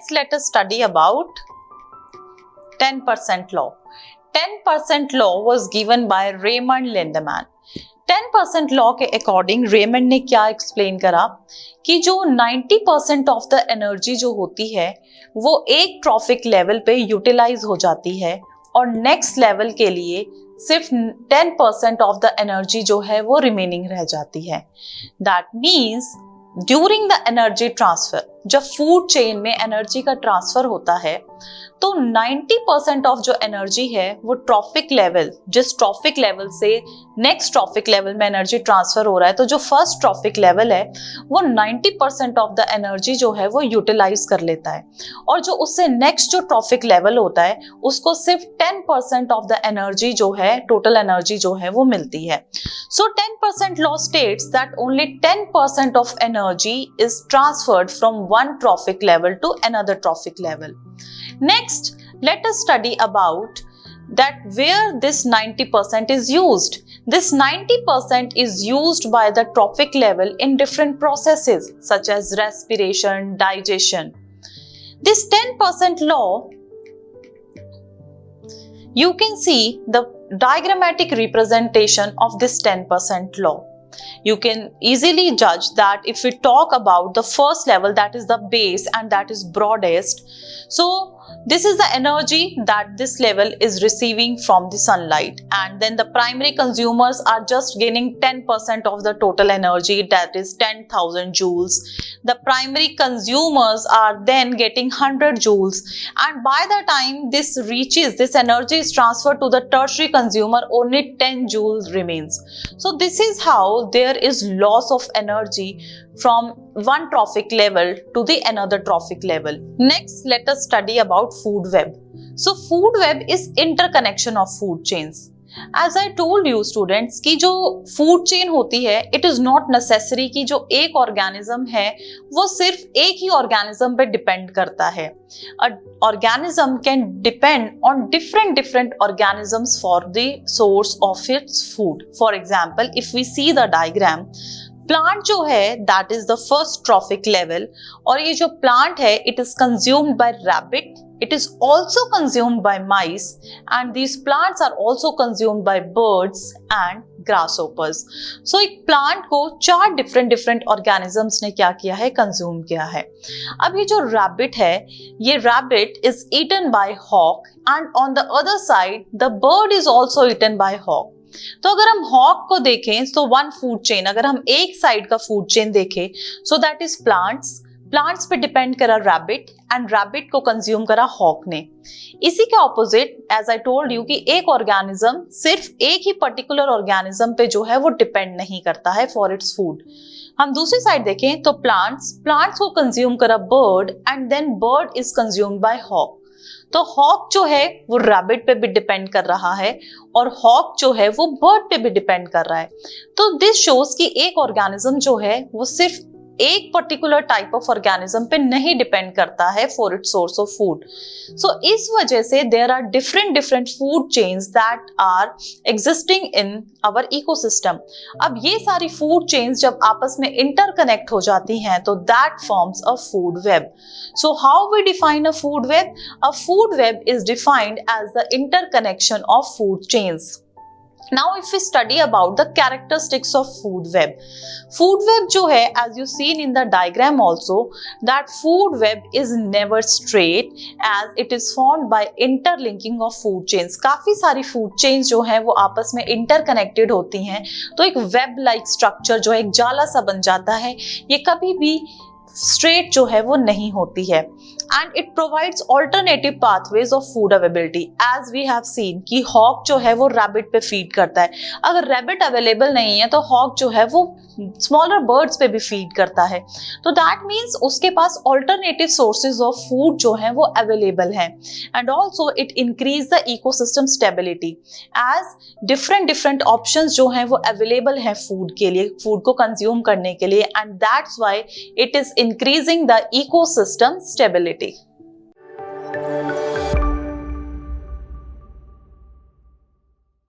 Next, let us study about 10% law. 10% law was given by Raymond Lindemann. 10% law के according Raymond ने क्या explain करा कि जो 90% ऑफ द एनर्जी जो होती है वो एक ट्रॉफिक लेवल पे यूटिलाइज हो जाती है और नेक्स्ट लेवल के लिए सिर्फ 10% ऑफ द एनर्जी जो है वो रिमेनिंग रह जाती है. That means during the energy transfer, जब फूड चेन में एनर्जी का ट्रांसफर होता है तो 90% ऑफ जो एनर्जी है वो ट्रॉफिक लेवल, जिस ट्रॉफिक लेवल से नेक्स्ट ट्रॉफिक लेवल में एनर्जी ट्रांसफर हो रहा है, तो जो फर्स्ट ट्रॉफिक लेवल है वो 90% ऑफ द एनर्जी जो है वो यूटिलाइज कर लेता है और जो उससे नेक्स्ट जो ट्रॉफिक लेवल होता है उसको सिर्फ 10% ऑफ द एनर्जी जो है, टोटल एनर्जी जो है वो मिलती है. सो 10% law states that only 10% of energy is transferred from one trophic level to another trophic level. Next, let us study about that where this 90% is used. This 90% is used by the trophic level in different processes such as respiration, digestion. This 10% law, you can see the diagrammatic representation of this 10% law. You can easily judge that if we talk about the first level, that is the base and that is broadest. So this is the energy that this level is receiving from the sunlight, and then the primary consumers are just gaining 10% of the total energy, that is 10,000 joules. The primary consumers are then getting 100 joules, and by the time this energy is transferred to the tertiary consumer, only 10 joules remains. So this is how there is loss of energy from one trophic level to the another trophic level. Next, let us study about food web. So food web is interconnection of food chains. As I told you students कि जो food chain होती है, it is not necessary कि जो एक organism है वो सिर्फ एक ही organism पे depend करता है. A organism can depend on different organisms for the source of its food. For example, if we see the diagram, plant जो है that is the first trophic level और ये जो प्लांट है it is consumed bye rabbit, it is also consumed by mice, and these plants are also consumed by birds and grasshoppers. So एक plant को 4 different organisms ने क्या किया है, कंज्यूम किया है. अब ये जो रैबिट है, ये rabbit is eaten by hawk and on the other side the bird is also eaten by hawk. तो अगर हम हॉक को देखें तो वन फूड चेन, अगर हम एक साइड का फूड चेन देखें सो दैट इज प्लांट्स पे डिपेंड करा रैबिट एंड रैबिट को कंज्यूम करा हॉक ने. इसी के opposite as I told you कि एक ऑर्गेनिज्म सिर्फ एक ही पर्टिकुलर ऑर्गेनिज्म पे जो है वो डिपेंड नहीं करता है फॉर इट्स फूड. हम दूसरी साइड देखें तो प्लांट्स को कंज्यूम करा bird and then bird is consumed by hawk. तो हॉक जो है वो रैबिट पे भी डिपेंड कर रहा है और हॉक जो है वो बर्ड पे भी डिपेंड कर रहा है. तो दिस शोज कि एक ऑर्गेनिज्म जो है वो सिर्फ एक पर्टिकुलर टाइप ऑफ ऑर्गेनिज्म पे नहीं डिपेंड करता है for its source of food. So इस वजह से there are different food chains that are existing in our ecosystem. अब ये सारी फूड चेन्स जब आपस में इंटरकनेक्ट हो जाती हैं तो that forms a food web. So how we define a food web? A food web is defined as the interconnection of food chains. Now if we study about the characteristics of food web जो है as you seen in the diagram also that food web is never straight as it is formed by interlinking of food chains. काफी सारी food chains जो है वो आपस में interconnected होती हैं तो एक web like structure जो है एक जाला सा बन जाता है. ये कभी भी straight जो है वो नहीं होती है. And it provides alternative pathways of food availability as we have seen कि hawk जो है वो rabbit पे feed करता है. अगर rabbit available नहीं है तो hawk जो है वो smaller birds पे भी feed करता है. तो that means उसके पास alternative sources of food जो है वो available हैं. And also it increase the ecosystem stability as different options जो हैं वो available हैं food के लिए, food को consume करने के लिए, and that's why it is increasing the ecosystem stability.